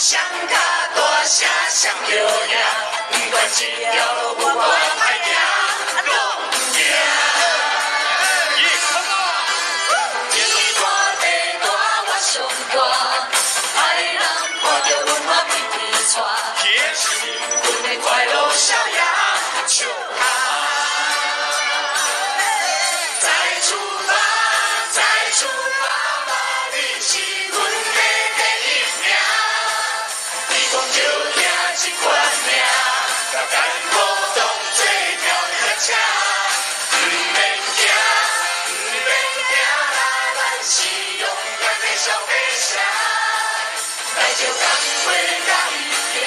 上卡大声谁就赢，不管这条路有多歹行，拢赢。天大地大我雄大，歹人看到阮嘛皮皮剉，这是阮的快乐少爷，唱啊！再出发，再出发吧，你是阮的第一名。天公就疼这款命，嘎甘苦当作跳恰恰。你免惊，你免惊啦，咱是勇敢的小飞侠，带著钢盔甲伊拼。